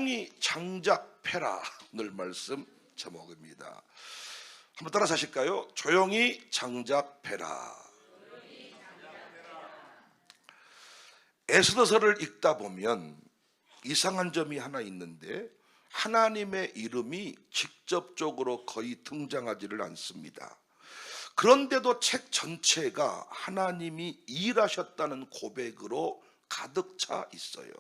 조용히 장작패라 오늘 말씀 제목입니다. 한번 따라서 하실까요? 조용히 장작패라. 에스더서를 읽다 보면 이상한 점이 하나 있는데 하나님의 이름이 직접적으로 거의 등장하지를 않습니다. 그런데도 책 전체가 하나님이 일하셨다는 고백으로 가득 차 있어요.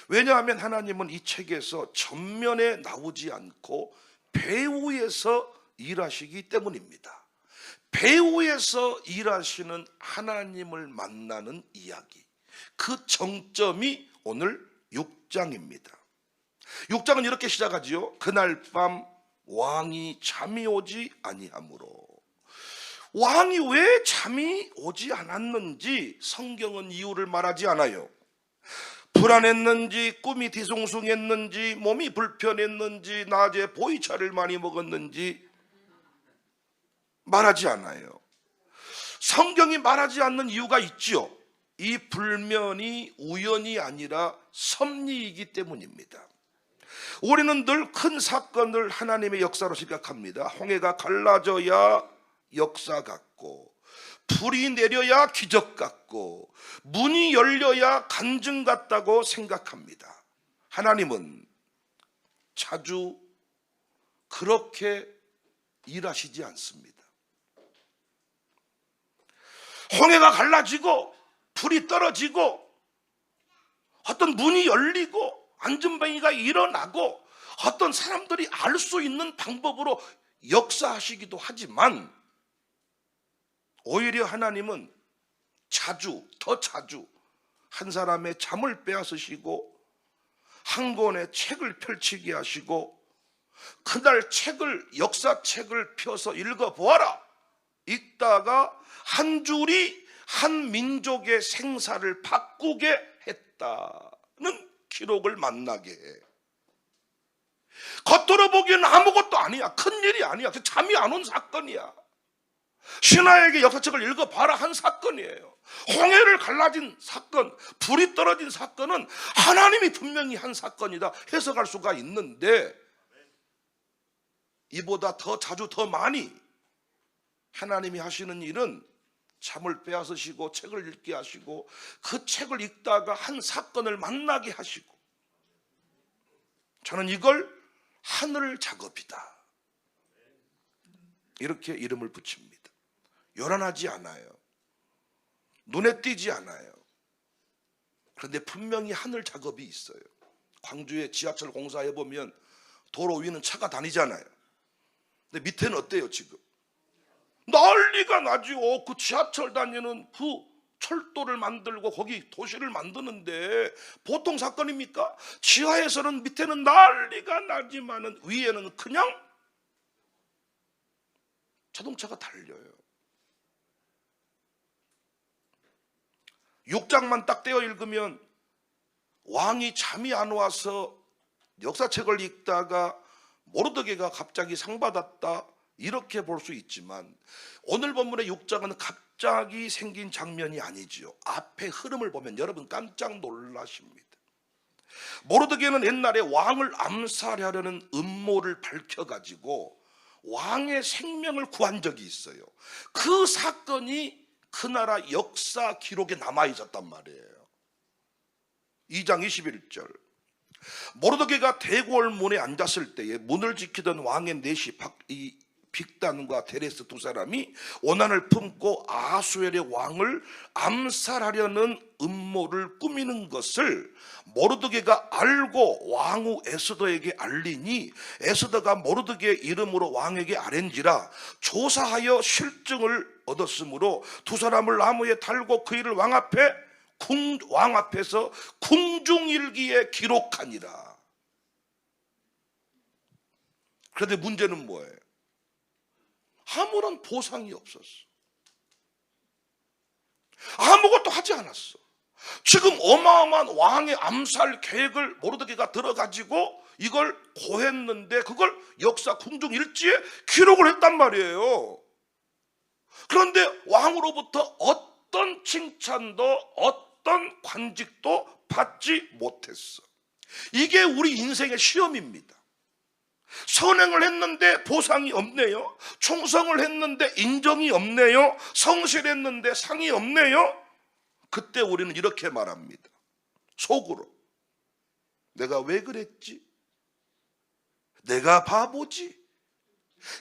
왜냐하면 하나님은 이 책에서 전면에 나오지 않고 배후에서 일하시기 때문입니다. 배후에서 일하시는 하나님을 만나는 이야기, 그 정점이 오늘 6장입니다. 6장은 이렇게 시작하지요. 그날 밤 왕이 잠이 오지 아니하므로. 왕이 왜 잠이 오지 않았는지 성경은 이유를 말하지 않아요. 불안했는지, 꿈이 뒤숭숭했는지, 몸이 불편했는지, 낮에 보이차를 많이 먹었는지 말하지 않아요. 성경이 말하지 않는 이유가 있지요. 이 불면이 우연이 아니라 섭리이기 때문입니다. 우리는 늘 큰 사건을 하나님의 역사로 생각합니다. 홍해가 갈라져야 역사 같고, 불이 내려야 기적 같고, 문이 열려야 간증 같다고 생각합니다. 하나님은 자주 그렇게 일하시지 않습니다. 홍해가 갈라지고 불이 떨어지고 어떤 문이 열리고 안전뱅이가 일어나고 어떤 사람들이 알 수 있는 방법으로 역사하시기도 하지만 오히려 하나님은 더 자주 한 사람의 잠을 빼앗으시고 한 권의 책을 펼치게 하시고 그날 역사책을 펴서 읽어보아라, 읽다가 한 줄이 한 민족의 생사를 바꾸게 했다는 기록을 만나게 해. 겉으로 보기에는 아무것도 아니야. 큰일이 아니야. 잠이 안 온 사건이야. 신하에게 역사책을 읽어봐라 한 사건이에요. 홍해를 갈라진 사건, 불이 떨어진 사건은 하나님이 분명히 한 사건이다 해석할 수가 있는데, 이보다 더 자주 더 많이 하나님이 하시는 일은 잠을 빼앗으시고 책을 읽게 하시고 그 책을 읽다가 한 사건을 만나게 하시고, 저는 이걸 하늘 작업이다 이렇게 이름을 붙입니다. 요란하지 않아요. 눈에 띄지 않아요. 그런데 분명히 하늘 작업이 있어요. 광주에 지하철 공사해보면 도로 위는 차가 다니잖아요. 근데 밑에는 어때요? 지금 난리가 나죠. 그 지하철 다니는 그 철도를 만들고 거기 도시를 만드는데 보통 사건입니까? 지하에서는 밑에는 난리가 나지만은 위에는 그냥 자동차가 달려요. 6장만 딱 떼어 읽으면 왕이 잠이 안 와서 역사책을 읽다가 모르드게가 갑자기 상 받았다 이렇게 볼 수 있지만, 오늘 본문의 6장은 갑자기 생긴 장면이 아니지요. 앞에 흐름을 보면 여러분 깜짝 놀라십니다. 모르드게는 옛날에 왕을 암살하려는 음모를 밝혀가지고 왕의 생명을 구한 적이 있어요. 그 사건이 그 나라 역사 기록에 남아있었단 말이에요. 2장 21절, 모르드게가 대궐 문에 앉았을 때에 문을 지키던 왕의 넷이 빅단과 데레스 두 사람이 원한을 품고 아수엘의 왕을 암살하려는 음모를 꾸미는 것을 모르드게가 알고 왕후 에스더에게 알리니, 에스더가 모르드게 이름으로 왕에게 아뢰니라. 조사하여 실증을 얻었으므로 두 사람을 나무에 달고 그 일을 왕 앞에서 궁중일기에 기록하니라. 그런데 문제는 뭐예요? 아무런 보상이 없었어. 아무것도 하지 않았어. 지금 어마어마한 왕의 암살 계획을 모르드게가 들어가지고 이걸 고했는데 그걸 역사 궁중 일지에 기록을 했단 말이에요. 그런데 왕으로부터 어떤 칭찬도 어떤 관직도 받지 못했어. 이게 우리 인생의 시험입니다. 선행을 했는데 보상이 없네요. 충성을 했는데 인정이 없네요. 성실했는데 상이 없네요. 그때 우리는 이렇게 말합니다. 속으로, 내가 왜 그랬지? 내가 바보지?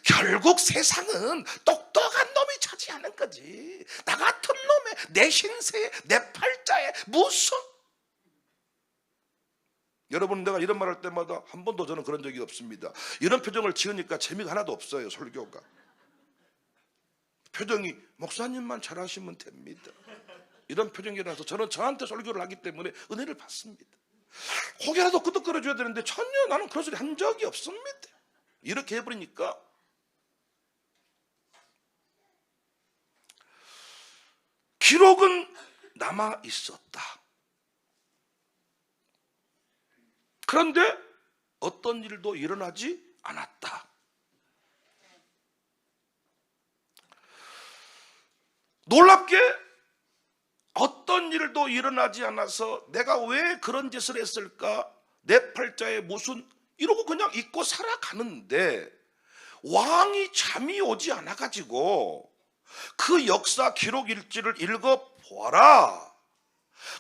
결국 세상은 똑똑한 놈이 차지하는 거지. 나 같은 놈의 내 신세에 내 팔자에 무슨. 여러분, 내가 이런 말 할 때마다 한 번도 저는 그런 적이 없습니다. 이런 표정을 지으니까 재미가 하나도 없어요. 설교가 표정이 목사님만 잘하시면 됩니다, 이런 표정이라서 저는 저한테 설교를 하기 때문에 은혜를 받습니다. 고개라도 끄덕거려줘야 되는데 전혀 나는 그런 소리 한 적이 없습니다. 이렇게 해버리니까 기록은 남아 있었다. 그런데 어떤 일도 일어나지 않았다. 놀랍게 어떤 일도 일어나지 않아서 내가 왜 그런 짓을 했을까? 내 팔자에 무슨, 이러고 그냥 잊고 살아가는데 왕이 잠이 오지 않아가지고 그 역사 기록 일지를 읽어보아라.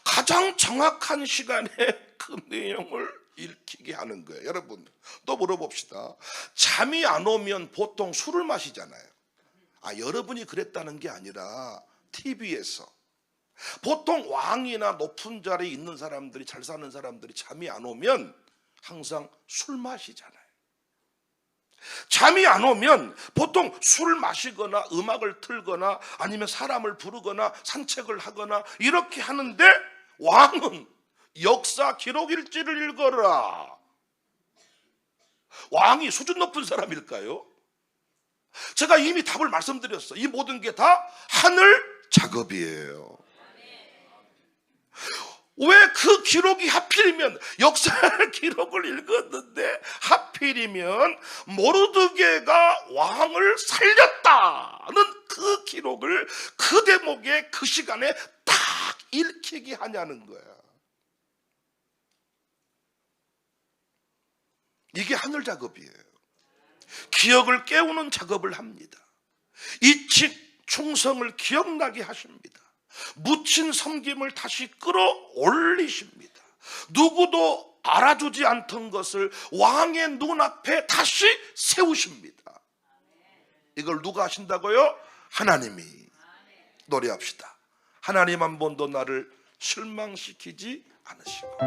가장 정확한 시간에 그 내용을 읽히게 하는 거예요. 여러분, 또 물어봅시다. 잠이 안 오면 보통 술을 마시잖아요. 여러분이 그랬다는 게 아니라 TV에서 보통 왕이나 높은 자리에 있는 사람들이, 잘 사는 사람들이 잠이 안 오면 항상 술 마시잖아요. 잠이 안 오면 보통 술 마시거나 음악을 틀거나 아니면 사람을 부르거나 산책을 하거나 이렇게 하는데, 왕은 역사 기록 일지를 읽어라. 왕이 수준 높은 사람일까요? 제가 이미 답을 말씀드렸어요. 이 모든 게 다 하늘 작업이에요. 왜 그 기록이 하필이면, 역사 기록을 읽었는데 하필이면 모르드게가 왕을 살렸다는 그 기록을 그 대목에 그 시간에 딱 읽히게 하냐는 거야. 이게 하늘 작업이에요. 기억을 깨우는 작업을 합니다. 잊힌 충성을 기억나게 하십니다. 묻힌 섬김을 다시 끌어올리십니다. 누구도 알아주지 않던 것을 왕의 눈앞에 다시 세우십니다. 이걸 누가 하신다고요? 하나님이. 노래합시다. 하나님 한 번도 나를 실망시키지 않으시고.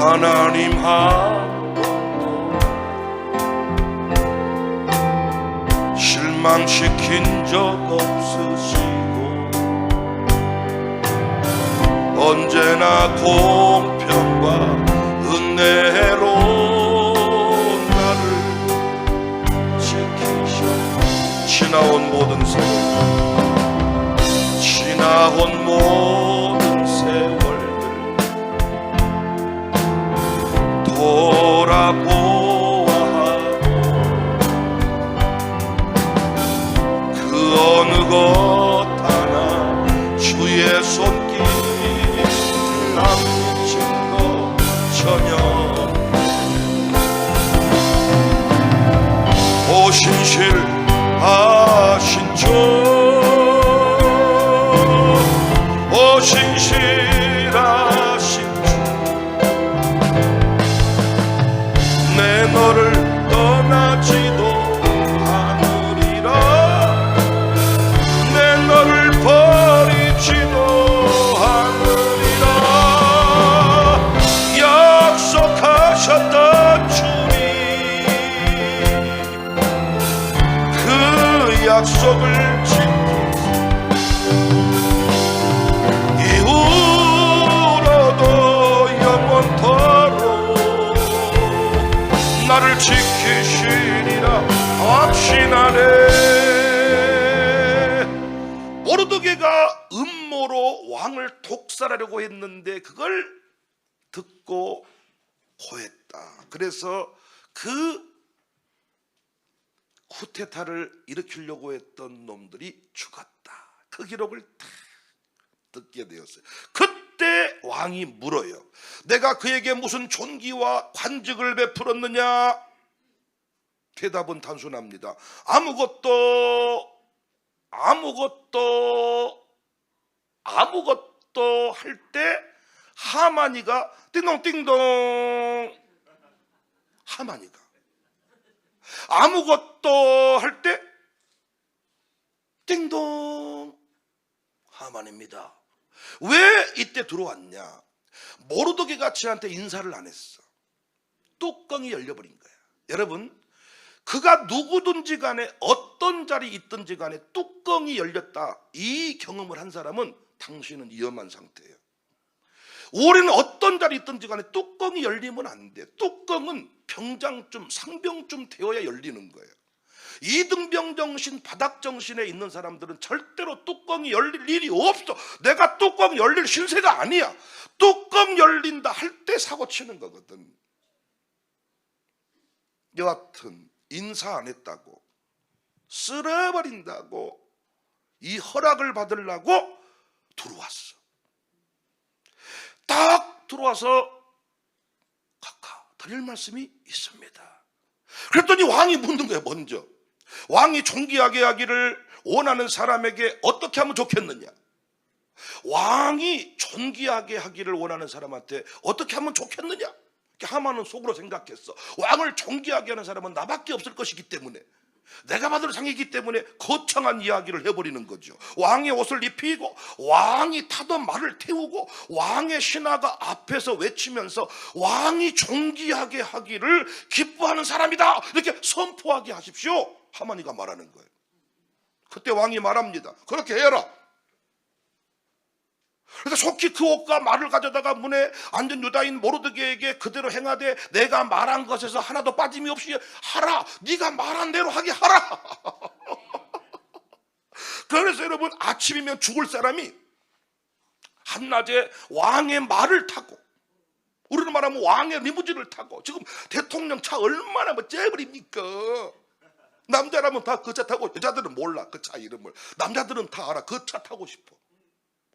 하나님 한 번도 실망시킨 적 없으시고 언제나 공평과 은혜로 나를 지키셔. 지나온 모든 세월, 지나온 모든 세월 돌아보아하고 그 어느 것 하나 주의 손길 남친 것 전혀 오신실하신 주, 오신실하신 너를 떠나지도 않으리라. 내 너를 버리지도 않으리라. 약속하셨던 주님, 그 약속을 지키소. 이후로도 영원토록 나를 지키시리라 확신하네. 모르드게가 음모로 왕을 독살하려고 했는데 그걸 듣고 고했다. 그래서 그 쿠데타를 일으키려고 했던 놈들이 죽었다. 그 기록을 다 듣게 되었어요. 그때 왕이 물어요. 내가 그에게 무슨 존귀와 관직을 베풀었느냐? 대답은 단순합니다. 아무것도 할 때 하만이가 띵동띵동, 하만이가 아무것도 할 때 띵동, 하만입니다. 왜 이때 들어왔냐? 모르드게 가치한테 인사를 안 했어. 뚜껑이 열려버린 거야. 여러분, 그가 누구든지 간에 어떤 자리에 있든지 간에 뚜껑이 열렸다, 이 경험을 한 사람은 당신은 위험한 상태예요. 우리는 어떤 자리에 있든지 간에 뚜껑이 열리면 안 돼. 뚜껑은 병장쯤, 상병쯤 되어야 열리는 거예요. 이등병정신, 바닥정신에 있는 사람들은 절대로 뚜껑이 열릴 일이 없어. 내가 뚜껑 열릴 신세가 아니야. 뚜껑 열린다 할 때 사고 치는 거거든. 여하튼 인사 안 했다고, 쓸어버린다고, 이 허락을 받으려고 들어왔어. 딱 들어와서 각하 드릴 말씀이 있습니다. 그랬더니 왕이 묻는 거예요. 먼저 왕이 존귀하게 하기를 원하는 사람에게 어떻게 하면 좋겠느냐? 왕이 존귀하게 하기를 원하는 사람한테 어떻게 하면 좋겠느냐? 하만은 속으로 생각했어. 왕을 존귀하게 하는 사람은 나밖에 없을 것이기 때문에, 내가 받을 상이기 때문에 거창한 이야기를 해버리는 거죠. 왕의 옷을 입히고 왕이 타던 말을 태우고 왕의 신하가 앞에서 외치면서 왕이 존귀하게 하기를 기뻐하는 사람이다, 이렇게 선포하게 하십시오, 하만이가 말하는 거예요. 그때 왕이 말합니다. 그렇게 해라. 그래서 속히 그 옷과 말을 가져다가 문에 앉은 유다인 모르드게에게 그대로 행하되 내가 말한 것에서 하나도 빠짐이 없이 하라. 네가 말한 대로 하게 하라. 그래서 여러분, 아침이면 죽을 사람이 한낮에 왕의 말을 타고, 우리는 말하면 왕의 리무진을 타고, 지금 대통령 차 얼마나 째버립니까? 남자라면 다 그 차 타고, 여자들은 몰라 그 차 이름을. 남자들은 다 알아. 그 차 타고 싶어.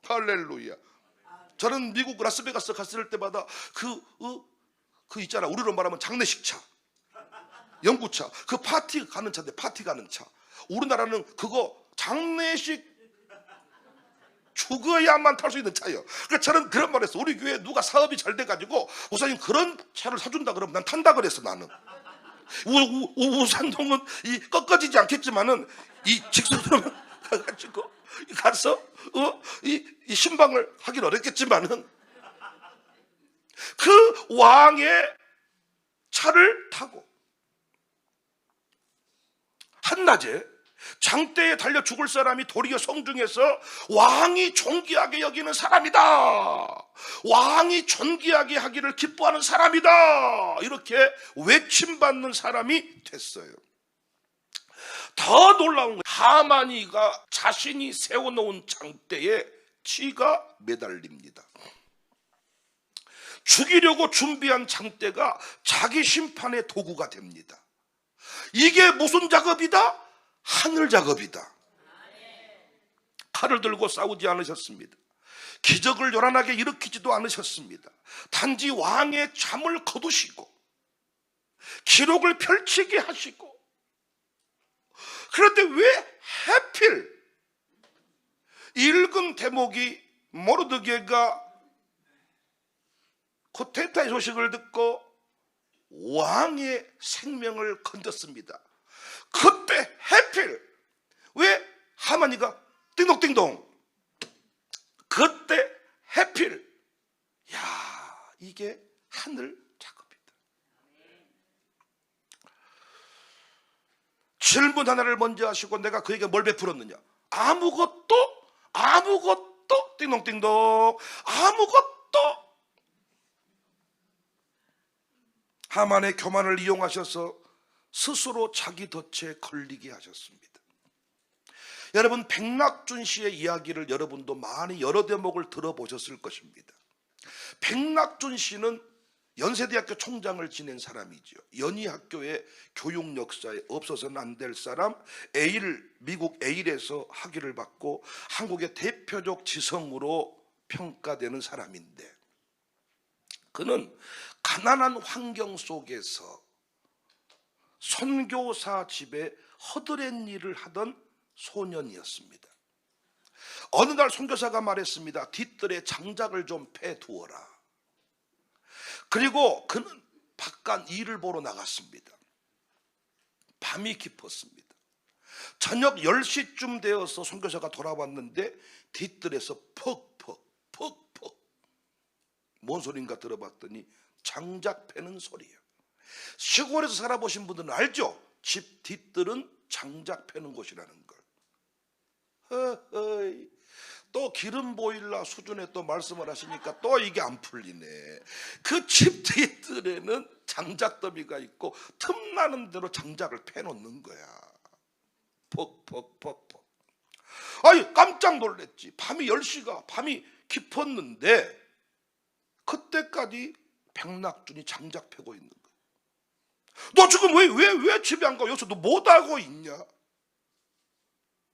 할렐루야. 저는 미국 라스베가스 갔을 때마다 그 있잖아, 우리로 말하면 장례식 차, 연구차, 그 파티 가는 차인데, 파티 가는 차. 우리나라는 그거 장례식 죽어야만 탈 수 있는 차예요. 그러니까 저는 그런 말 했어. 우리 교회 누가 사업이 잘 돼가지고 우사님 그런 차를 사준다 그러면 난 탄다 그랬어. 나는 우산동은 이 꺾어지지 않겠지만은 이 직선으로 가가지고 가서 이 신방을 하긴 어렵겠지만은 그 왕의 차를 타고 한낮에 장대에 달려 죽을 사람이 도리어 성중에서 왕이 존귀하게 여기는 사람이다, 왕이 존귀하게 하기를 기뻐하는 사람이다, 이렇게 외침받는 사람이 됐어요. 더 놀라운 건 하만이가 자신이 세워놓은 장대에 쥐가 매달립니다. 죽이려고 준비한 장대가 자기 심판의 도구가 됩니다. 이게 무슨 작업이다? 하늘 작업이다. 칼을 들고 싸우지 않으셨습니다. 기적을 요란하게 일으키지도 않으셨습니다. 단지 왕의 잠을 거두시고 기록을 펼치게 하시고, 그런데 왜 하필 읽은 대목이 모르드게가 쿠데타의 소식을 듣고 왕의 생명을 건졌습니다. 그때 하필 왜 하만이가 띵동띵동, 그때 하필, 야, 이게 하늘 작업이다. 질문 하나를 먼저 하시고 내가 그에게 뭘 베풀었느냐? 아무것도 띵동띵동, 아무것도. 하만의 교만을 이용하셔서 스스로 자기 덫에 걸리게 하셨습니다. 여러분, 백낙준 씨의 이야기를 여러분도 많이 여러 대목을 들어보셨을 것입니다. 백낙준 씨는 연세대학교 총장을 지낸 사람이죠. 연희학교의 교육 역사에 없어서는 안 될 사람, 미국 에일에서 학위를 받고 한국의 대표적 지성으로 평가되는 사람인데, 그는 가난한 환경 속에서 선교사 집에 허드렛 일을 하던 소년이었습니다. 어느 날 선교사가 말했습니다. 뒤뜰에 장작을 좀 패두어라. 그리고 그는 바깥 일을 보러 나갔습니다. 밤이 깊었습니다. 저녁 10시쯤 되어서 선교사가 돌아왔는데 뒤뜰에서 퍽퍽 뭔 소린가 들어봤더니 장작 패는 소리예요. 시골에서 살아보신 분들은 알죠? 집 뒤뜰은 장작 패는 곳이라는 걸. 허허이. 또 기름 보일러 수준의 또 말씀을 하시니까 또 이게 안 풀리네. 그 집 뒤뜰에는 장작더미가 있고 틈나는 대로 장작을 패놓는 거야. 퍽. 아니 깜짝 놀랐지. 밤이 10시가 밤이 깊었는데 그때까지 백낙준이 장작 패고 있는 거야. 너 지금 왜 집에 안 가? 여기서 너 못하고 있냐?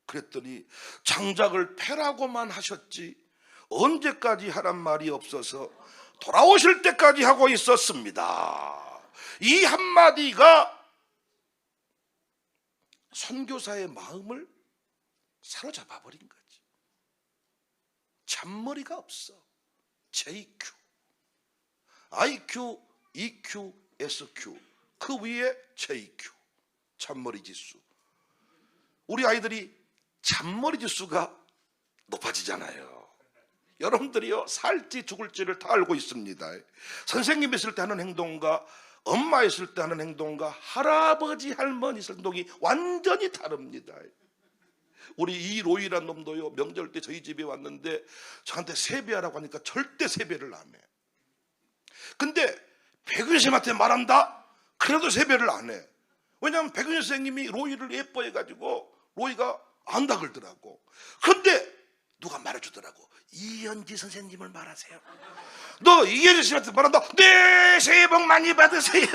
그랬더니 장작을 패라고만 하셨지 언제까지 하란 말이 없어서 돌아오실 때까지 하고 있었습니다. 이 한마디가 선교사의 마음을 사로잡아 버린 거지. 잔머리가 없어. JQ, IQ, EQ, SQ, 그 위에 JQ, 잔머리 지수. 우리 아이들이 잔머리 지수가 높아지잖아요. 여러분들이요, 살지 죽을지를 다 알고 있습니다. 선생님 있을 때 하는 행동과 엄마 있을 때 하는 행동과 할아버지 할머니 있을 때 행동이 완전히 다릅니다. 우리 이로이란 놈도요, 명절 때 저희 집에 왔는데 저한테 세배하라고 하니까 절대 세배를 안 해. 근데 백윤 선생님한테 말한다? 그래도 세배를 안 해. 왜냐하면 백윤 선생님이 로이를 예뻐해가지고 로이가 안다 그러더라고. 그런데 누가 말해주더라고. 이현지 선생님을 말하세요. 너 이현지 선생님한테 말한다? 네, 새해 복 많이 받으세요.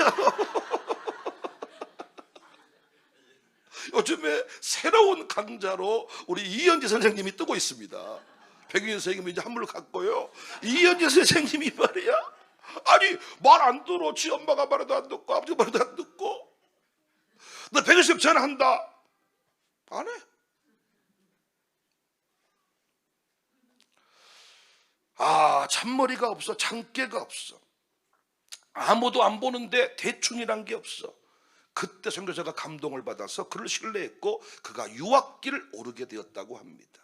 요즘에 새로운 강자로 우리 이현지 선생님이 뜨고 있습니다. 백윤 선생님이 이제 한물 갔고요. 이현지 선생님이 말이야, 아니 말 안 들어. 지 엄마가 말해도 안 듣고 아버지가 말해도 안 듣고. 너 백윤 선생님 전화한다? 안 해. 잔머리가 없어. 장깨가 없어. 아무도 안 보는데 대충이란 게 없어. 그때 선교사가 감동을 받아서 그를 신뢰했고 그가 유학길을 오르게 되었다고 합니다.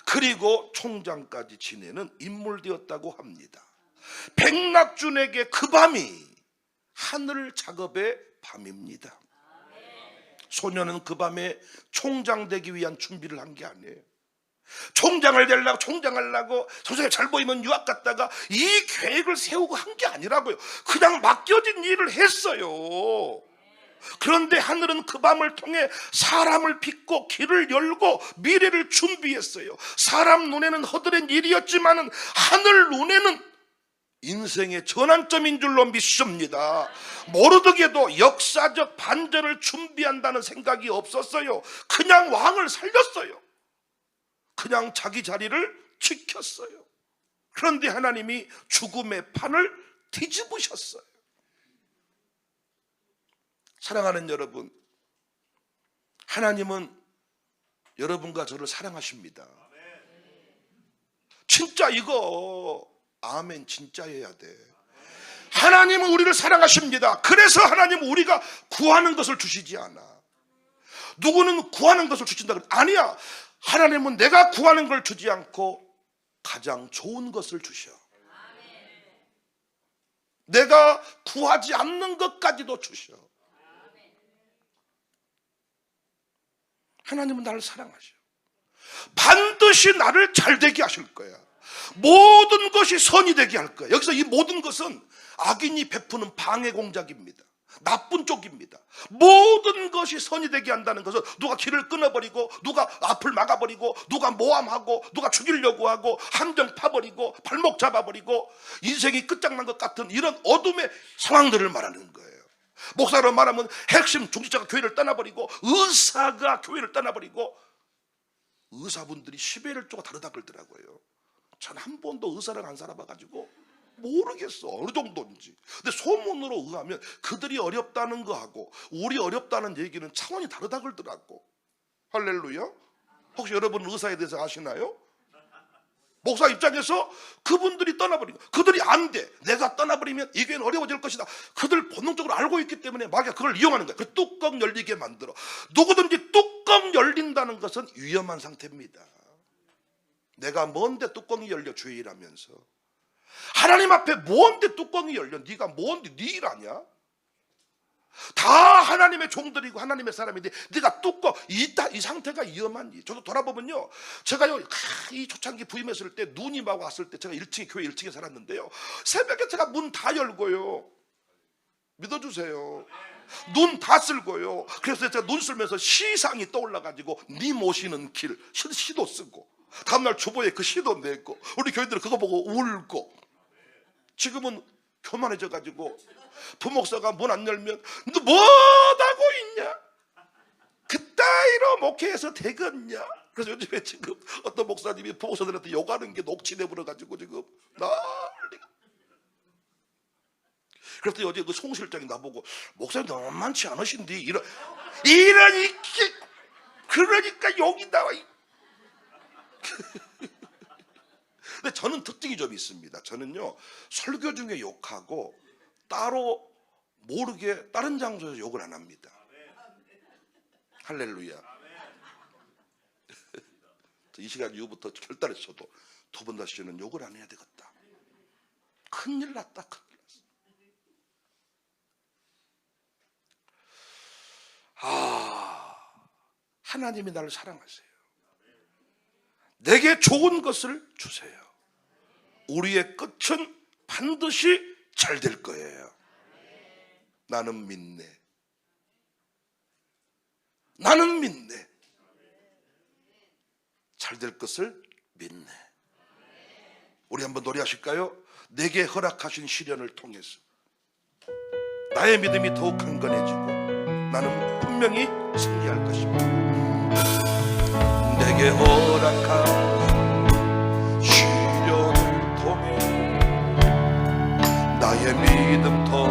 그리고 총장까지 지내는 인물 되었다고 합니다. 백낙준에게 그 밤이 하늘 작업의 밤입니다. 소년은 그 밤에 총장 되기 위한 준비를 한 게 아니에요. 총장을 되려고, 총장하려고 선생님 잘 보이면 유학 갔다가 이 계획을 세우고 한 게 아니라고요. 그냥 맡겨진 일을 했어요. 그런데 하늘은 그 밤을 통해 사람을 빚고 길을 열고 미래를 준비했어요. 사람 눈에는 허드렛 일이었지만 하늘 눈에는 인생의 전환점인 줄로 믿습니다. 모르드게도 역사적 반전을 준비한다는 생각이 없었어요. 그냥 왕을 살렸어요. 그냥 자기 자리를 지켰어요. 그런데 하나님이 죽음의 판을 뒤집으셨어요. 사랑하는 여러분, 하나님은 여러분과 저를 사랑하십니다. 진짜 이거 아멘 진짜 해야 돼. 하나님은 우리를 사랑하십니다. 그래서 하나님은 우리가 구하는 것을 주시지 않아. 누구는 구하는 것을 주신다 그래. 아니야. 하나님은 내가 구하는 걸 주지 않고 가장 좋은 것을 주셔. 내가 구하지 않는 것까지도 주셔. 하나님은 나를 사랑하셔. 반드시 나를 잘되게 하실 거야. 모든 것이 선이 되게 할 거야. 여기서 이 모든 것은 악인이 베푸는 방해 공작입니다. 나쁜 쪽입니다. 모든 것이 선이 되게 한다는 것은 누가 길을 끊어버리고, 누가 앞을 막아버리고, 누가 모함하고, 누가 죽이려고 하고, 함정 파버리고, 발목 잡아버리고, 인생이 끝장난 것 같은 이런 어둠의 상황들을 말하는 거예요. 목사로 말하면 핵심 중직자가 교회를 떠나버리고, 의사가 교회를 떠나버리고, 의사분들이 10회를 쪼가 다르다 그러더라고요. 전 한 번도 의사를 안 살아봐가지고 모르겠어 어느 정도인지. 근데 소문으로 의하면 그들이 어렵다는 거하고 우리 어렵다는 얘기는 차원이 다르다 그러더라고. 할렐루야. 혹시 여러분 의사에 대해서 아시나요? 목사 입장에서 그분들이 떠나버리고, 그들이 안 돼, 내가 떠나버리면 이 교회는 어려워질 것이다, 그들 본능적으로 알고 있기 때문에 마귀가 그걸 이용하는 거야. 그 뚜껑 열리게 만들어. 누구든지 뚜껑 열린다는 것은 위험한 상태입니다. 내가 뭔데 뚜껑이 열려 주의 일하면서. 하나님 앞에 뭔데 뚜껑이 열려? 네가 뭔데 네 일 아니야? 다 하나님의 종들이고 하나님의 사람인데 네가 뚜껑, 이 상태가 위험한 일. 저도 돌아보면요, 제가요 이 초창기 부임했을 때 눈이 막 왔을 때 제가 1층에 교회 1층에 살았는데요, 새벽에 제가 문 다 열고요, 믿어주세요, 눈 다 쓸고요. 그래서 제가 눈 쓸면서 시상이 떠올라가지고 네 모시는 길 시도 쓰고, 다음날 주보에 그 시도 냈고, 우리 교인들은 그거 보고 울고. 지금은 교만해져가지고 부목사가 문 안 열면 너 뭐하고 있냐, 그따위로 목회해서 되겠냐. 그래서 요즘에 지금 어떤 목사님이 부목사들한테 욕하는 게 녹취돼 버려가지고 지금 난리가. 그래서 어제 그 송 실장이 나보고 목사님 너무 많지 않으신데 이러니 그러니까 욕이 나와. 근데 저는 특징이 좀 있습니다. 저는요, 설교 중에 욕하고 따로 모르게 다른 장소에서 욕을 안 합니다. 할렐루야. 이 시간 이후부터 결단했어도 두 번 다시는 욕을 안 해야 되겠다. 큰일 났다, 큰일 났어. 하나님이 나를 사랑하세요. 내게 좋은 것을 주세요. 우리의 끝은 반드시 잘 될 거예요. 나는 믿네. 나는 믿네. 잘 될 것을 믿네. 우리 한번 노래하실까요? 내게 허락하신 시련을 통해서 나의 믿음이 더욱 강건해지고 나는 분명히 승리할 것입니다. 내게 허락한 시련을 통해 나의 믿음 더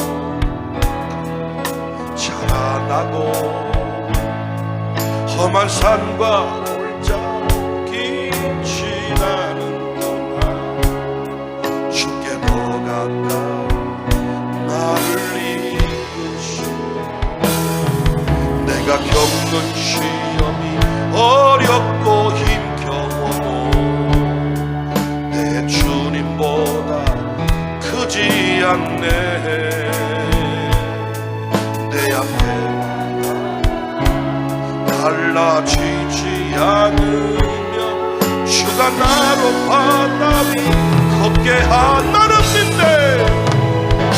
자라나고 험한 산과 골짜기 지나는 동안 주께 더 가까이 나를 이끄시오. 내가 겪는 시험이 어렵고 힘겨워도 내 주님보다 크지 않네. 내 앞에 달라지지 않으면 주가 나로 바다 위 걷게 한 나는 믿네.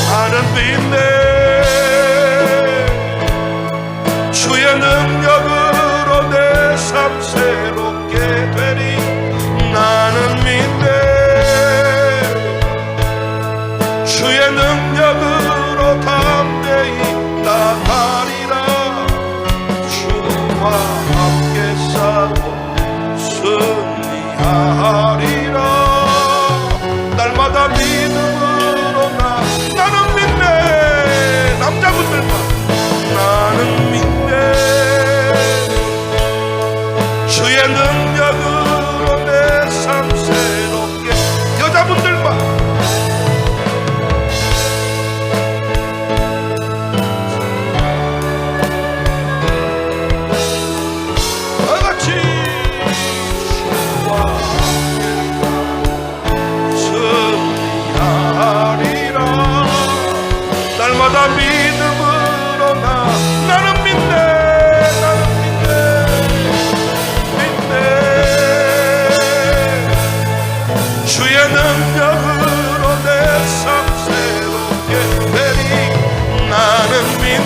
나는 믿네. 주의 능력으로 내 삶 새롭게 되리. 나는 믿네. 주의 능력으로 담대히 나가리라. 주와 함께 싸워 승리하리라. 날마다 믿음으로 나는 믿네. 남자분들만 나는 믿네. 주의 능력으로 내 삶 새롭게. 여자분들만 다같이 주와 승리하리라. 날마다 믿음으로 나는 믿네. 주의 능력으로 내 삶 새롭게 되리. 나는 믿네.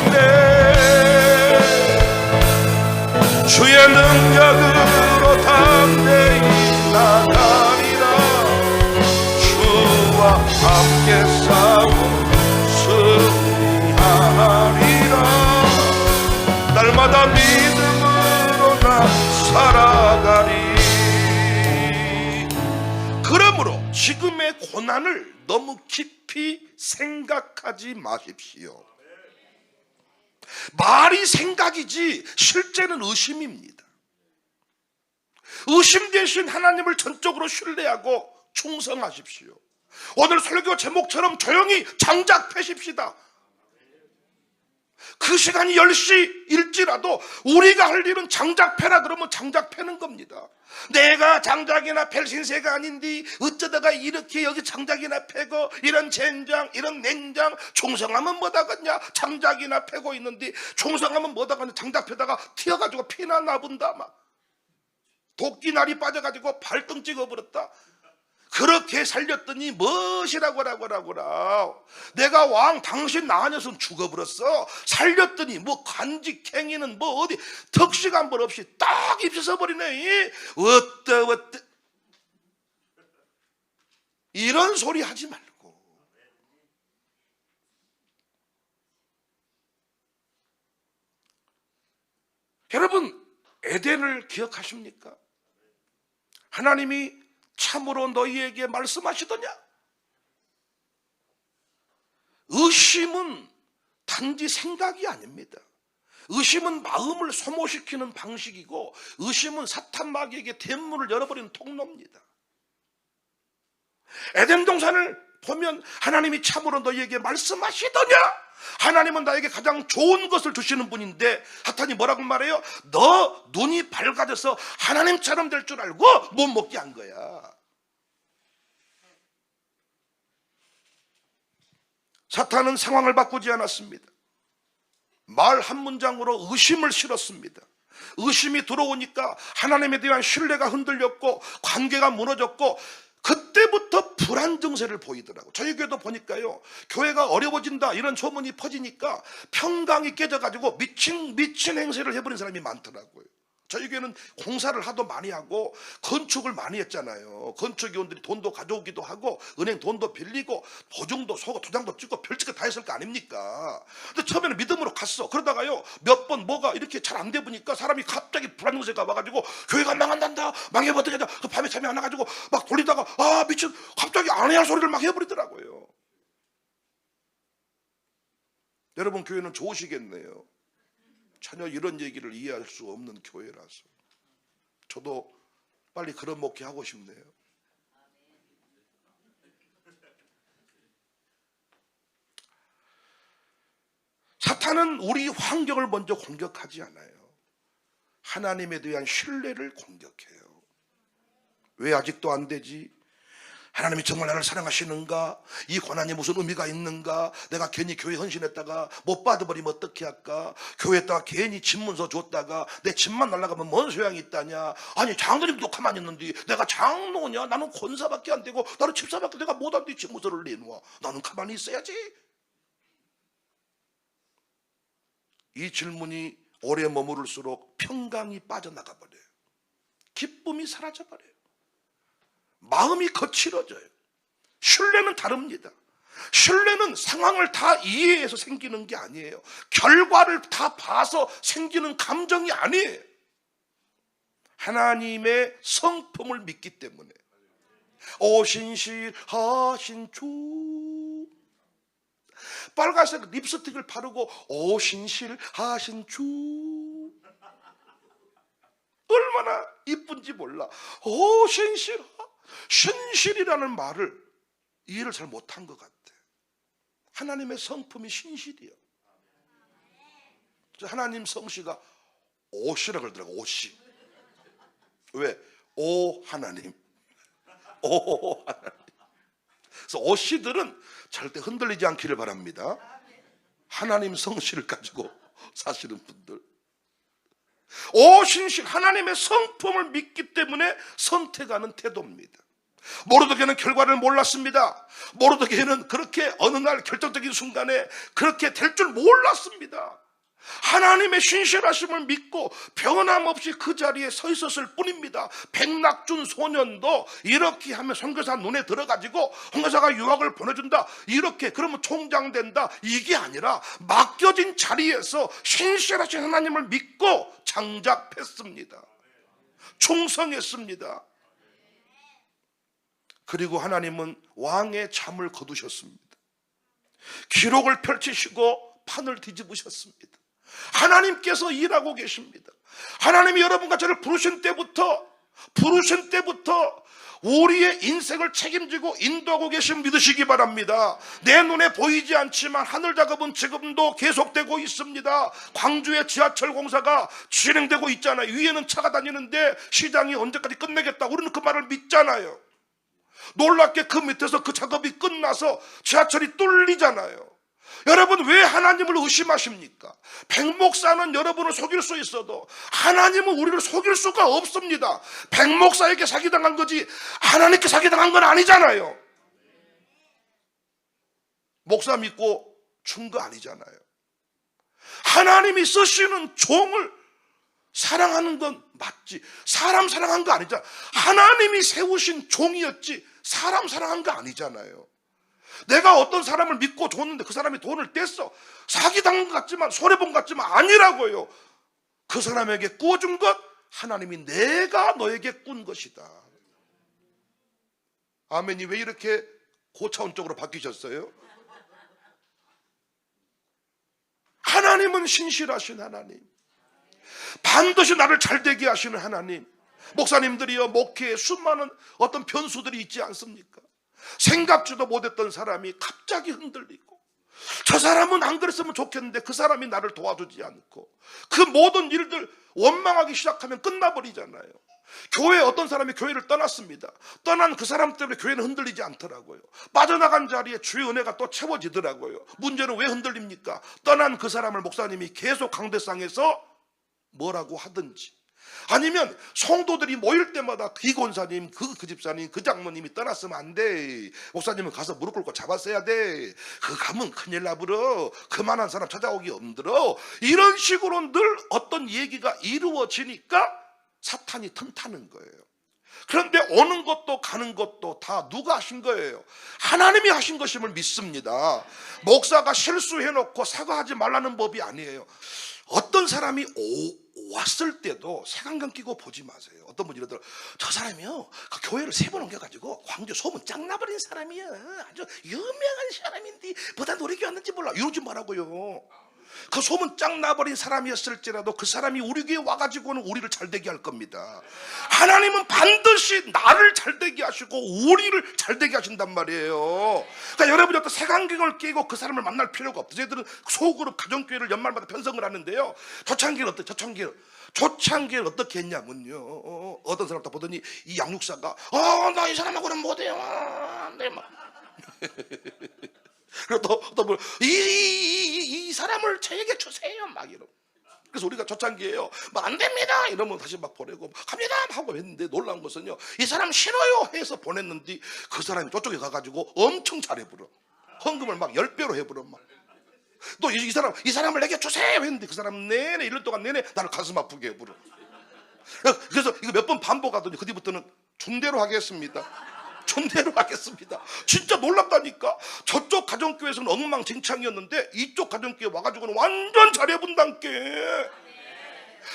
시간을 너무 깊이 생각하지 마십시오. 말이 생각이지 실제는 의심입니다. 의심 대신 하나님을 전적으로 신뢰하고 충성하십시오. 오늘 설교 제목처럼 조용히 장작 패십시다. 그 시간이 10시일지라도 우리가 할 일은 장작 패라 그러면 장작 패는 겁니다. 내가 장작이나 팰 신세가 아닌데 어쩌다가 이렇게 여기 장작이나 패고 이런 젠장 이런 냉장 충성하면 뭐다겠냐. 장작이나 패고 있는데 충성하면 뭐다겠냐. 장작 패다가 튀어가지고 피나 나본다. 막 도끼날이 빠져가지고 발등 찍어버렸다. 그렇게 살렸더니 무엇이라고 하라고라. 내가 왕 당신 나 아니었으면 죽어버렸어. 살렸더니 뭐 간직행위는 뭐 어디 턱식 한 번 없이 딱 입시 써버리네. 어떠 이런 소리 하지 말고 여러분 에덴을 기억하십니까? 하나님이 참으로 너희에게 말씀하시더냐? 의심은 단지 생각이 아닙니다. 의심은 마음을 소모시키는 방식이고 의심은 사탄 마귀에게 대문을 열어버리는 통로입니다. 에덴 동산을 보면 하나님이 참으로 너희에게 말씀하시더냐? 하나님은 나에게 가장 좋은 것을 주시는 분인데 사탄이 뭐라고 말해요? 너 눈이 밝아져서 하나님처럼 될 줄 알고 못 먹게 한 거야. 사탄은 상황을 바꾸지 않았습니다. 말 한 문장으로 의심을 실었습니다. 의심이 들어오니까 하나님에 대한 신뢰가 흔들렸고 관계가 무너졌고 그때부터 불안 증세를 보이더라고요. 저희 교회도 보니까요, 교회가 어려워진다 이런 소문이 퍼지니까 평강이 깨져가지고 미친 행세를 해버린 사람이 많더라고요. 저희 교회는 공사를 하도 많이 하고 건축을 많이 했잖아요. 건축위원들이 돈도 가져오기도 하고 은행 돈도 빌리고 보증도 서고 도장도 찍고 별짓거 다 했을 거 아닙니까? 근데 처음에는 믿음으로 갔어. 그러다가요 몇 번 뭐가 이렇게 잘 안 돼 보니까 사람이 갑자기 불안 증세가 와가지고 교회가 망한단다, 망해면 어떻게 하자. 그 밤에 잠이 안 와가지고 막 돌리다가 아 미친, 갑자기 안 해야 할 소리를 막 해버리더라고요. 여러분 교회는 좋으시겠네요. 전혀 이런 얘기를 이해할 수 없는 교회라서 저도 빨리 그런 목회 하고 싶네요. 사탄은 우리 환경을 먼저 공격하지 않아요. 하나님에 대한 신뢰를 공격해요. 왜 아직도 안 되지? 하나님이 정말 나를 사랑하시는가? 이 고난이 무슨 의미가 있는가? 내가 괜히 교회 헌신했다가 못 받아버리면 어떻게 할까? 교회에다가 괜히 집문서 줬다가 내 집만 날아가면 뭔 소용이 있다냐? 아니 장로님도 가만히 있는데 내가 장로냐? 나는 권사밖에 안 되고 나는 집사밖에 내가 못하는데 집문서를 내놓아. 나는 가만히 있어야지. 이 질문이 오래 머무를수록 평강이 빠져나가 버려요. 기쁨이 사라져 버려요. 마음이 거칠어져요. 신뢰는 다릅니다. 신뢰는 상황을 다 이해해서 생기는 게 아니에요. 결과를 다 봐서 생기는 감정이 아니에요. 하나님의 성품을 믿기 때문에. 오신실하신 주, 빨간색 립스틱을 바르고 오신실하신 주, 얼마나 이쁜지 몰라. 신실이라는 말을 이해를 잘 못한 것 같아. 하나님의 성품이 신실이요. 하나님 성씨가 오시라고 그러더라고. 오시. 왜? 오 하나님. 오 하나님. 그래서 오시들은 절대 흔들리지 않기를 바랍니다. 하나님 성씨를 가지고 사시는 분들, 오신실 하나님의 성품을 믿기 때문에 선택하는 태도입니다. 모르드게는 결과를 몰랐습니다. 모르드게는 그렇게 어느 날 결정적인 순간에 그렇게 될 줄 몰랐습니다. 하나님의 신실하심을 믿고 변함없이 그 자리에 서 있었을 뿐입니다. 백낙준 소년도 이렇게 하면 선교사 눈에 들어가지고 선교사가 유학을 보내준다, 이렇게 그러면 총장 된다, 이게 아니라 맡겨진 자리에서 신실하신 하나님을 믿고 장작했습니다. 충성했습니다. 그리고 하나님은 왕의 잠을 거두셨습니다. 기록을 펼치시고 판을 뒤집으셨습니다. 하나님께서 일하고 계십니다. 하나님이 여러분과 저를 부르신 때부터 우리의 인생을 책임지고 인도하고 계신 믿으시기 바랍니다. 내 눈에 보이지 않지만 하늘 작업은 지금도 계속되고 있습니다. 광주의 지하철 공사가 진행되고 있잖아요. 위에는 차가 다니는데 시장이 언제까지 끝내겠다, 우리는 그 말을 믿잖아요. 놀랍게 그 밑에서 그 작업이 끝나서 지하철이 뚫리잖아요. 여러분, 왜 하나님을 의심하십니까? 백목사는 여러분을 속일 수 있어도 하나님은 우리를 속일 수가 없습니다. 백목사에게 사기당한 거지 하나님께 사기당한 건 아니잖아요. 목사 믿고 준 거 아니잖아요. 하나님이 쓰시는 종을 사랑하는 건 맞지, 사람 사랑한 거 아니잖아. 하나님이 세우신 종이었지 사람 사랑한 거 아니잖아요. 내가 어떤 사람을 믿고 줬는데 그 사람이 돈을 뗐어. 사기당한 것 같지만, 손해본 것 같지만 아니라고요. 그 사람에게 꾸어준 것, 하나님이 내가 너에게 꾼 것이다. 아멘이 왜 이렇게 고차원적으로 바뀌셨어요? 하나님은 신실하신 하나님, 반드시 나를 잘되게 하시는 하나님. 목사님들이요, 목회에 수많은 어떤 변수들이 있지 않습니까? 생각지도 못했던 사람이 갑자기 흔들리고, 저 사람은 안 그랬으면 좋겠는데 그 사람이 나를 도와주지 않고, 그 모든 일들 원망하기 시작하면 끝나버리잖아요. 교회 어떤 사람이 교회를 떠났습니다. 떠난 그 사람 때문에 교회는 흔들리지 않더라고요. 빠져나간 자리에 주의 은혜가 또 채워지더라고요. 문제는 왜 흔들립니까? 떠난 그 사람을 목사님이 계속 강대상에서 뭐라고 하든지, 아니면 성도들이 모일 때마다 그 권사님, 그 집사님, 그 장모님이 떠났으면 안 돼, 목사님은 가서 무릎 꿇고 잡았어야 돼, 그 가면 큰일 나버려, 그만한 사람 찾아오기 힘들어, 이런 식으로 늘 어떤 얘기가 이루어지니까 사탄이 틈타는 거예요. 그런데 오는 것도 가는 것도 다 누가 하신 거예요? 하나님이 하신 것임을 믿습니다. 목사가 실수해놓고 사과하지 말라는 법이 아니에요. 어떤 사람이 왔을 때도 색안경 끼고 보지 마세요. 어떤 분이 이러더라고요. 저 사람이요, 그 교회를 3번 옮겨가지고 광주 소문 짱 나버린 사람이야. 아주 유명한 사람인데 보다 노래교 왔는지 몰라. 이러지 말라고요. 그 소문 짱 나버린 사람이었을지라도 그 사람이 우리 교회에 와가지고는 우리를 잘되게 할 겁니다. 하나님은 반드시 나를 잘되게 하시고 우리를 잘되게 하신단 말이에요. 그러니까 여러분이 어떤 색안경을 끼고 그 사람을 만날 필요가 없어요. 저희들은 소그룹 가정교회를 연말마다 편성을 하는데요, 조창기는 어때요? 조창기를 어떻게 했냐면요, 어떤 사람 다 보더니 이 양육사가 나 이 사람하고는 못해요. 네, 막. 그리고 또 이 사람을 저에게 주세요, 막 이러고. 그래서 우리가 초창기에요, 뭐 안 됩니다 이러면 다시 막 보내고 갑니다 하고 했는데, 놀라운 것은요, 이 사람 싫어요 해서 보냈는데 그 사람이 저쪽에 가가지고 엄청 잘해버려. 헌금을 막 10배로 해버려. 막 또 이 사람을 내게 주세요 했는데 그 사람 내내 1년 동안 내내 나를 가슴 아프게 해버려. 그래서 이거 몇 번 반복하더니 그 뒤부터는 준대로 하겠습니다. 진짜 놀랍다니까. 저쪽 가정교회에서는 엉망진창이었는데 이쪽 가정교회 와가지고는 완전 잘해본단께.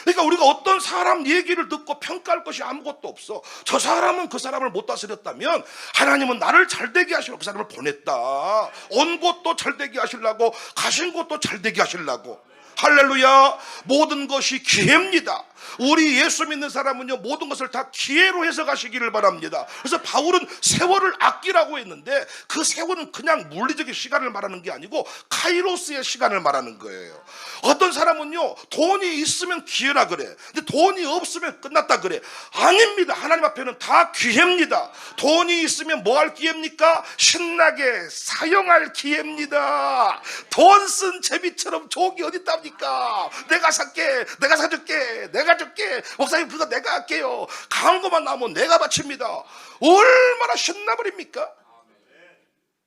그러니까 우리가 어떤 사람 얘기를 듣고 평가할 것이 아무것도 없어. 저 사람은 그 사람을 못 다스렸다면 하나님은 나를 잘되게 하시려고 그 사람을 보냈다. 온 곳도 잘되게 하시려고, 가신 곳도 잘되게 하시려고. 할렐루야. 모든 것이 기회입니다. 우리 예수 믿는 사람은요, 모든 것을 다 기회로 해서 가시기를 바랍니다. 그래서 바울은 세월을 아끼라고 했는데 그 세월은 그냥 물리적인 시간을 말하는 게 아니고 카이로스의 시간을 말하는 거예요. 어떤 사람은요, 돈이 있으면 기회라 그래, 근데 돈이 없으면 끝났다 그래. 아닙니다. 하나님 앞에는 다 기회입니다. 돈이 있으면 뭐 할 기회입니까? 신나게 사용할 기회입니다. 돈 쓴 제비처럼 좋은 게 어디 있답니까? 내가 살게, 내가 사줄게, 내가 줄게, 목사님 그거 내가 할게요, 광고만 나오면 내가 바칩니다. 얼마나 신나버립니까?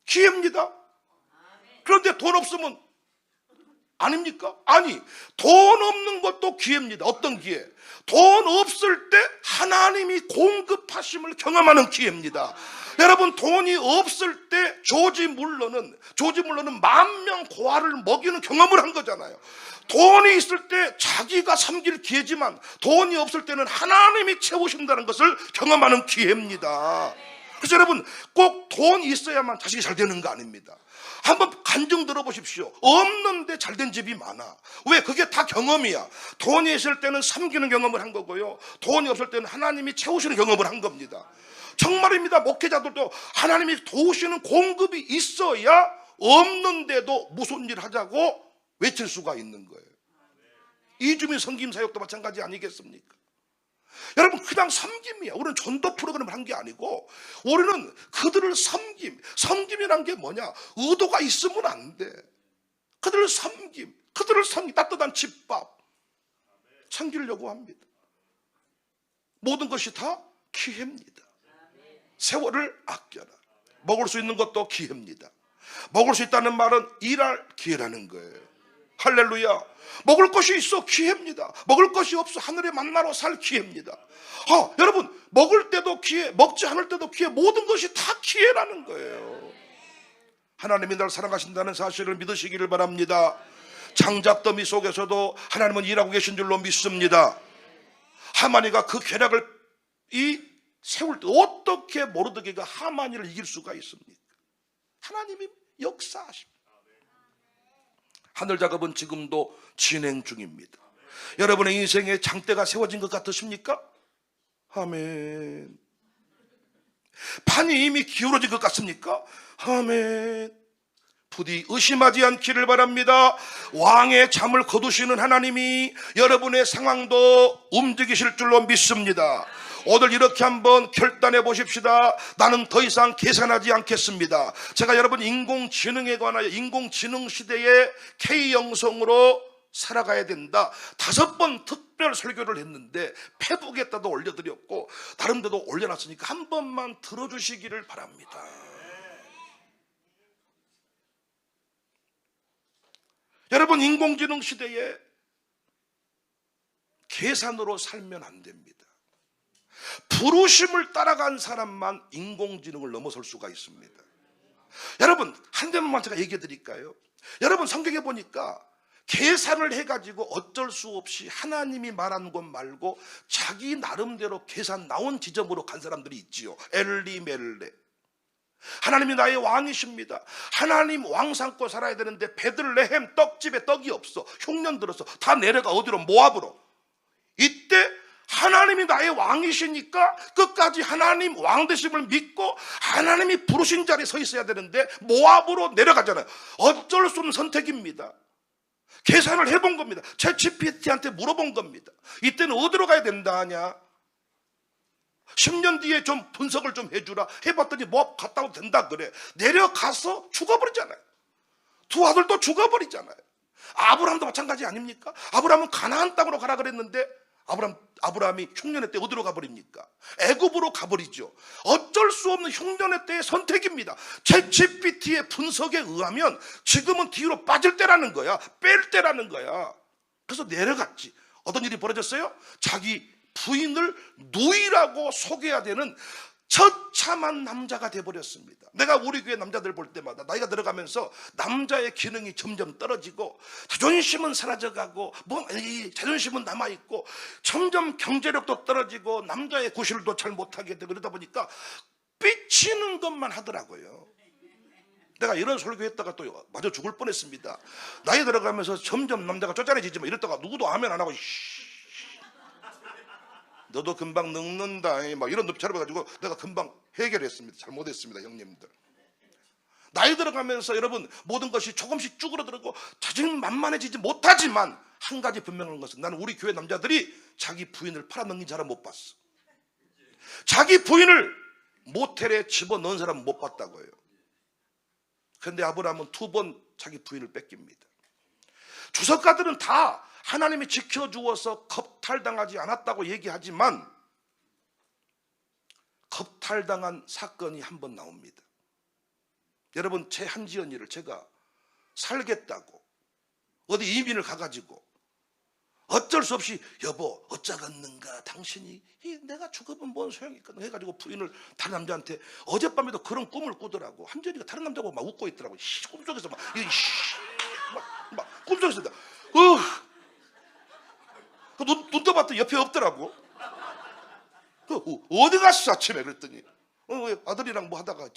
기회입니다. 그런데 돈 없으면 아닙니까? 아니, 돈 없는 것도 기회입니다. 어떤 기회? 돈 없을 때 하나님이 공급하심을 경험하는 기회입니다. 여러분, 돈이 없을 때 조지 물러는 10,000명 고아를 먹이는 경험을 한 거잖아요. 돈이 있을 때 자기가 섬길 기회지만 돈이 없을 때는 하나님이 채우신다는 것을 경험하는 기회입니다. 그래서 여러분, 꼭 돈이 있어야만 자식이 잘 되는 거 아닙니다. 한번 간증 들어보십시오. 없는데 잘된 집이 많아. 왜? 그게 다 경험이야. 돈이 있을 때는 섬기는 경험을 한 거고요, 돈이 없을 때는 하나님이 채우시는 경험을 한 겁니다. 정말입니다. 목회자들도 하나님이 도우시는 공급이 있어야 없는데도 무슨 일 하자고 외칠 수가 있는 거예요. 이주민 섬김 사역도 마찬가지 아니겠습니까? 여러분, 그냥 섬김이야. 우리는 전도 프로그램을 한 게 아니고 우리는 그들을 섬김이란 게 뭐냐? 의도가 있으면 안 돼. 그들을 섬김, 따뜻한 집밥 섬기려고 합니다. 모든 것이 다 기회입니다. 세월을 아껴라. 먹을 수 있는 것도 기회입니다. 먹을 수 있다는 말은 일할 기회라는 거예요. 할렐루야. 먹을 것이 있어 기회입니다. 먹을 것이 없어 하늘의 만나로 살 기회입니다. 여러분, 먹을 때도 기회, 먹지 않을 때도 기회, 모든 것이 다 기회라는 거예요. 하나님이 날 사랑하신다는 사실을 믿으시기를 바랍니다. 장작더미 속에서도 하나님은 일하고 계신 줄로 믿습니다. 하만이가 그 계략을 세울 때 어떻게 모르드게가 하만이를 이길 수가 있습니까? 하나님이 역사하십니다. 하늘 작업은 지금도 진행 중입니다. 여러분의 인생에 장대가 세워진 것 같으십니까? 아멘. 판이 이미 기울어진 것 같습니까? 아멘. 부디 의심하지 않기를 바랍니다. 왕의 잠을 거두시는 하나님이 여러분의 상황도 움직이실 줄로 믿습니다. 오늘 이렇게 한번 결단해 보십시다. 나는 더 이상 계산하지 않겠습니다. 제가 여러분 인공지능에 관하여 인공지능 시대의 K영성으로 살아가야 된다 5번 특별 설교를 했는데 페북에다도 올려드렸고 다른 데도 올려놨으니까 한 번만 들어주시기를 바랍니다. 여러분, 인공지능 시대에 계산으로 살면 안 됩니다. 부르심을 따라간 사람만 인공지능을 넘어설 수가 있습니다. 여러분, 한 대만 제가 얘기해 드릴까요? 여러분, 성경에 보니까 계산을 해가지고 어쩔 수 없이 하나님이 말한 것 말고 자기 나름대로 계산 나온 지점으로 간 사람들이 있지요. 엘리멜레. 하나님이 나의 왕이십니다. 하나님 왕 삼고 살아야 되는데 베들레헴 떡집에 떡이 없어. 흉년 들어서 다 내려가. 어디로? 모압으로. 이때 하나님이 나의 왕이시니까 끝까지 하나님 왕 되심을 믿고 하나님이 부르신 자리에 서 있어야 되는데 모압으로 내려가잖아요. 어쩔 수 없는 선택입니다. 계산을 해본 겁니다. 챗GPT한테 물어본 겁니다. 이때는 어디로 가야 된다 하냐? 10년 뒤에 좀 분석을 좀 해주라. 해봤더니 모압 갔다 오도 된다 그래. 내려가서 죽어버리잖아요. 두 아들도 죽어버리잖아요. 아브라함도 마찬가지 아닙니까? 아브라함은 가나안 땅으로 가라 그랬는데 아브라함이 흉년의 때 어디로 가버립니까? 애굽으로 가버리죠. 어쩔 수 없는 흉년의 때의 선택입니다. 챗GPT의 분석에 의하면 지금은 뒤로 빠질 때라는 거야. 뺄 때라는 거야. 그래서 내려갔지. 어떤 일이 벌어졌어요? 자기 부인을 누이라고 속여야 되는 처참한 남자가 돼버렸습니다. 내가 우리 교회 남자들 볼 때마다 나이가 들어가면서 남자의 기능이 점점 떨어지고 자존심은 사라져가고 자존심은 남아있고 점점 경제력도 떨어지고 남자의 구실도 잘 못하게 되고 그러다 보니까 삐치는 것만 하더라고요. 내가 이런 설교했다가 또 맞아 죽을 뻔했습니다. 나이 들어가면서 점점 남자가 쪼잔해지지만 이랬다가 누구도 아멘 안 하고 너도 금방 늙는다 막 이런 놈 차려봐가지고 내가 금방 해결했습니다. 잘못했습니다. 형님들. 나이 들어가면서 여러분 모든 것이 조금씩 쭈그러들고 자존만만해지지 못하지만 한 가지 분명한 것은 나는 우리 교회 남자들이 자기 부인을 팔아넘긴 사람 못 봤어. 자기 부인을 모텔에 집어넣은 사람은 못 봤다고요. 그런데 아브라함은 2번 자기 부인을 뺏깁니다. 주석가들은 다 하나님이 지켜주어서 겁탈당하지 않았다고 얘기하지만 겁탈당한 사건이 한 번 나옵니다. 여러분, 제 한지연이를 제가 살겠다고 어디 이민을 가가지고 어쩔 수 없이 여보 어쩌겠는가 당신이 내가 죽으면 뭔 소용이 있겠나 해가지고 부인을 다른 남자한테 어젯밤에도 그런 꿈을 꾸더라고. 한지연이가 다른 남자하고 막 웃고 있더라고. 꿈속에서 막 꿈속에서 눈 떠봤더니 옆에 없더라고. 어디 갔어 아침에 그랬더니 아들이랑 뭐 하다가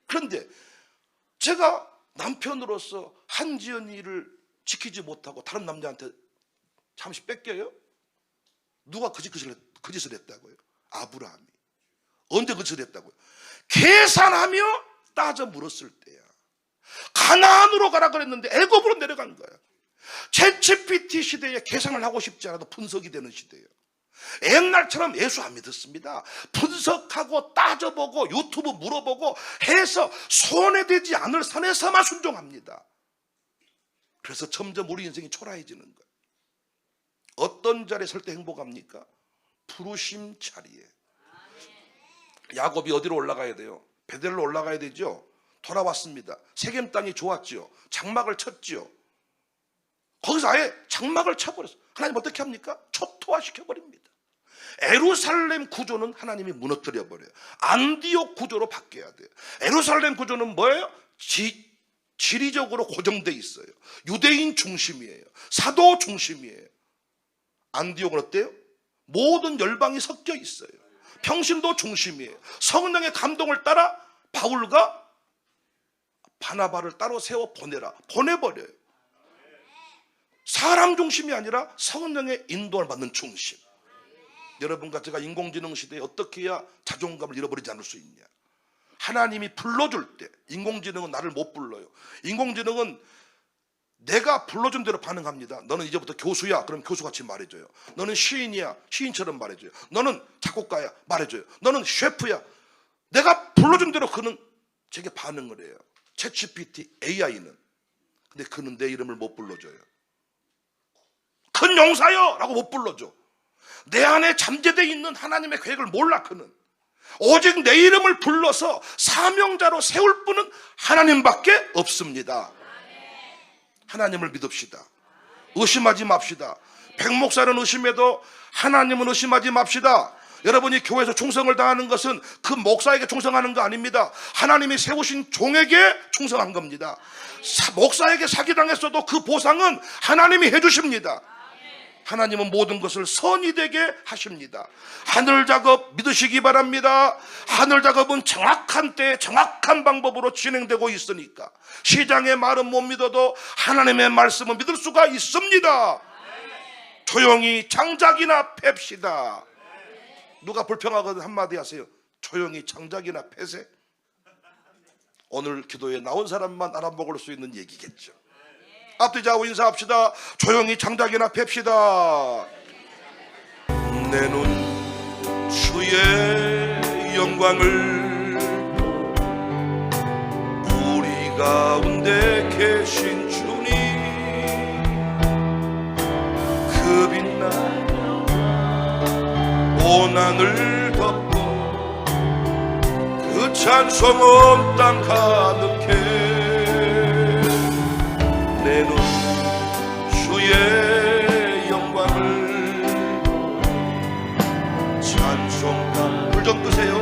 그런데 제가 남편으로서 한지연이를 지키지 못하고 다른 남자한테 잠시 뺏겨요? 누가 그 짓을 했다고요? 아브라함이. 언제 그 짓을 했다고요? 계산하며 따져 물었을 때야. 가나안으로 가라 그랬는데 애굽으로 내려간 거야. 챗GPT 시대에 계산을 하고 싶지 않아도 분석이 되는 시대예요. 옛날처럼 예수 안 믿었습니다. 분석하고 따져보고 유튜브 물어보고 해서 손해되지 않을 선에서만 순종합니다. 그래서 점점 우리 인생이 초라해지는 거예요. 어떤 자리에 설 때 행복합니까? 부르심 자리에. 야곱이 어디로 올라가야 돼요? 베델로 올라가야 되죠. 돌아왔습니다. 세겜 땅이 좋았죠. 장막을 쳤죠. 거기서 아예 장막을 쳐버렸어요. 하나님 어떻게 합니까? 초토화시켜버립니다. 예루살렘 구조는 하나님이 무너뜨려버려요. 안디옥 구조로 바뀌어야 돼요. 예루살렘 구조는 뭐예요? 지리적으로 고정되어 있어요. 유대인 중심이에요. 사도 중심이에요. 안디옥은 어때요? 모든 열방이 섞여 있어요. 평신도 중심이에요. 성령의 감동을 따라 바울과 바나바를 따로 세워 보내버려요. 사람 중심이 아니라 성령의 인도를 받는 중심. 여러분과 제가 인공지능 시대에 어떻게 해야 자존감을 잃어버리지 않을 수 있냐? 하나님이 불러줄 때, 인공지능은 나를 못 불러요. 인공지능은 내가 불러준 대로 반응합니다. 너는 이제부터 교수야, 그럼 교수같이 말해줘요. 너는 시인이야, 시인처럼 말해줘요. 너는 작곡가야, 말해줘요. 너는 셰프야. 내가 불러준 대로 그는 제게 반응을 해요. 챗GPT, AI는. 근데 그는 내 이름을 못 불러줘요. 큰 용사여! 라고 못 불러줘. 내 안에 잠재되어 있는 하나님의 계획을 몰라. 그는 오직 내 이름을 불러서 사명자로 세울 분은 하나님밖에 없습니다. 하나님을 믿읍시다. 의심하지 맙시다. 백목사는 의심해도 하나님은 의심하지 맙시다. 여러분이 교회에서 충성을 다하는 것은 그 목사에게 충성하는 거 아닙니다. 하나님이 세우신 종에게 충성한 겁니다. 목사에게 사기당했어도 그 보상은 하나님이 해주십니다. 하나님은 모든 것을 선이 되게 하십니다. 하늘 작업 믿으시기 바랍니다. 하늘 작업은 정확한 때에 정확한 방법으로 진행되고 있으니까 시장의 말은 못 믿어도 하나님의 말씀은 믿을 수가 있습니다. 조용히 장작이나 팹시다. 누가 불평하거든 한마디 하세요. 조용히 장작이나 패세. 오늘 기도에 나온 사람만 알아먹을 수 있는 얘기겠죠. 앞뒤자고 인사합시다. 조용히 장작이나 팹시다. 내 눈 주의 영광을 우리 가운데 계신 주님 그 빛나 온 하늘 덮고 그 찬송 온 땅 가득해. 내 눈 주의 영광을 찬송가 불 좀 끄세요.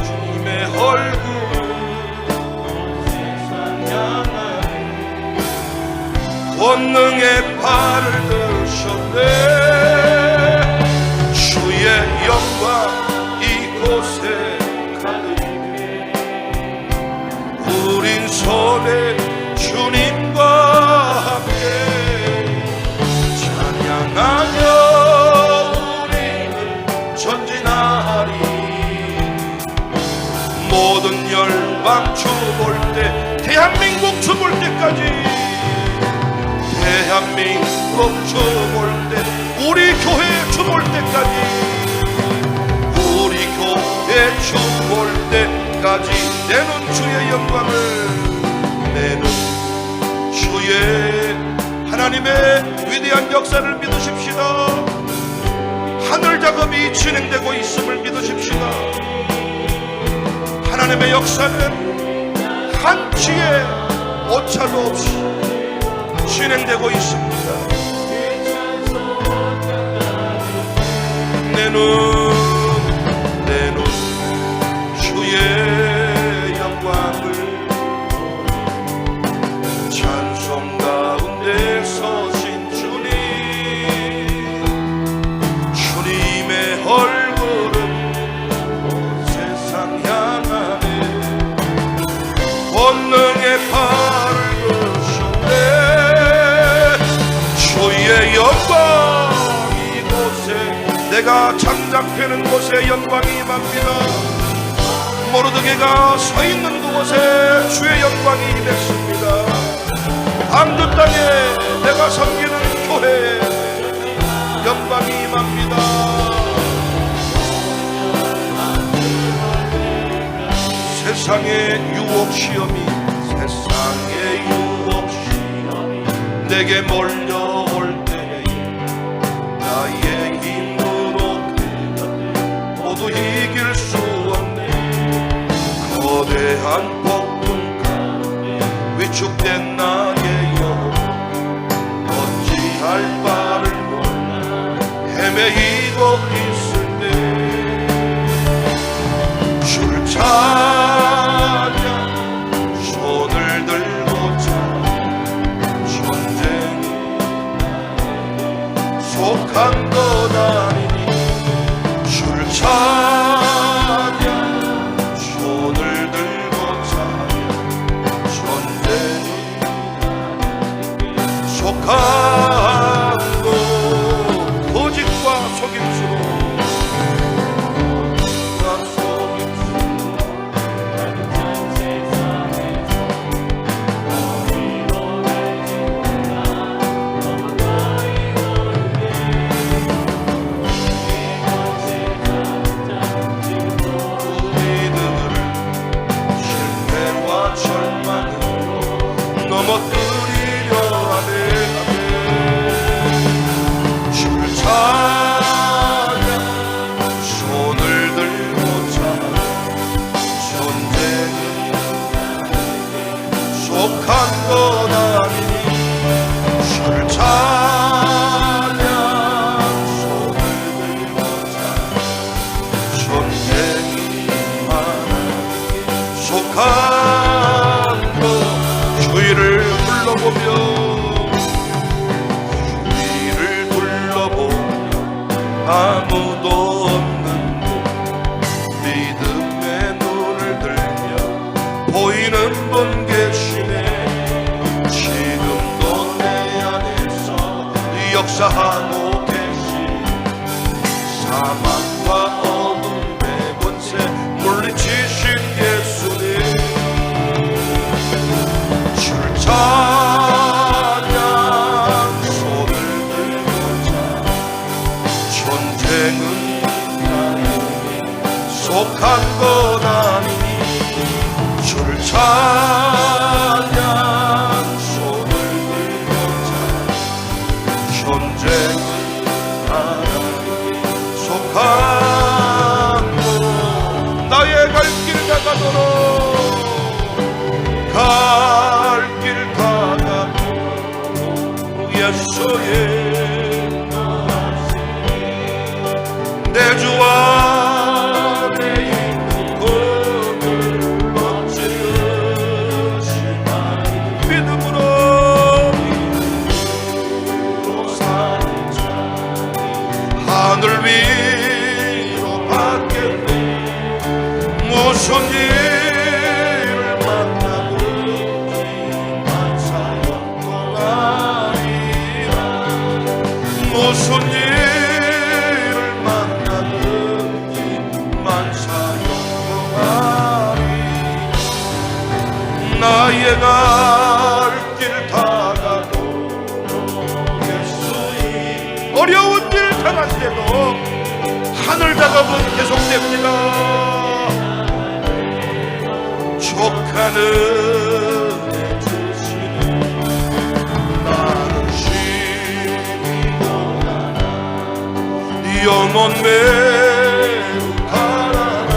주님의 얼굴 세상 향하니 권능의 팔을 드셨네. 주의 영광 이곳에 우린 손에 주님과 함께 찬양하며 우리는 전진하리. 모든 열방 춤을 때 대한민국 춤을 때까지 대한민국 춤을 때 우리 교회 춤을 때까지 우리 교회 춤을 때까지 내 눈 주의 영광을 내 눈 주의 하나님의 위대한 역사를 믿으십시다. 하늘 작업이 진행되고 있음을 믿으십시다. 하나님의 역사는 한치의 오차도 없이 진행되고 있습니다. 내 눈 주의 영광을 찬송 가운데 서신 주님 내가 장작패는 곳에 영광이 임합니다. 모르드게가 서 있는 그곳에 주의 영광이 임했습니다. 방주 땅에 내가 섬기는 교회에 영광이 임합니다. 세상의 유혹 시험이 내게 몰려올 때에 나의 힘으로 모두 이길 수 없네. 거대한 폭풍 가운데 위축된 나의 영혼 어찌할 바를 몰라 헤매이고 있을 때 줄 찬양 손을 들고 속한 것 아니니 줄 찬양 손을 들고 찬양 전쟁이 속한 것 거짓과 속임수로 넘어뜨리려 하네. 줄 찬양 손을 들고 찬양 전쟁이 속한 것 아니니 줄 찬양 손을 들고 찬양 전쟁이 속한 것 주위를 둘러보며 아무도 없는데 믿음의 눈을 들며 보이는 분 계시네. 지금도 내 안에서 역사하고 계시 사망과 어둠의 권세 물리치신 예수님 줄 찬양 손을 들고 전쟁은 속한 것 아니니 줄 찬양 손을 들고 전쟁은 속한 것 나의 갈 길 다가도록 갈 길 다가도록 예수의 내 주 안에 있는 것을 어찌하시나니 믿음으로 사는 자 하늘 위로 받겠네. 무슨 일을 만나든지 만사형통 아니라 무슨 일을 만나든지 만사형통 아니라 나의 갈 길 다가도록 예수님 어려운 길 당할 때도 하늘 작업은 계속됩니다. 족하는 내 주시는 나는 심히 고단하 영혼 매우 가난하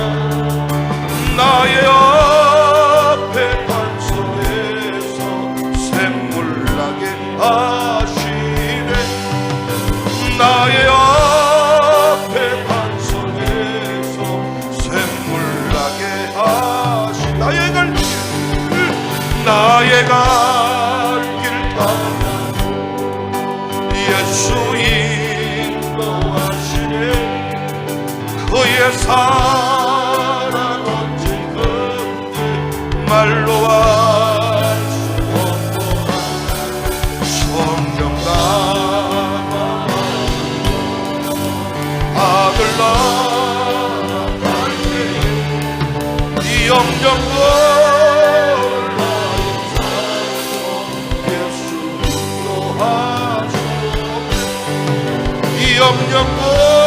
나의 앞에 반석에서 샘물 나게 하시네. 나의 앞에 반석에서 샘물 나게 하시네. 나의 갈 길 따라 예수 인도하시네. 그의 사랑 언제든지 말로 할 수 없고 성령 담아 이 영정을 예수 인도하소서 이 영정을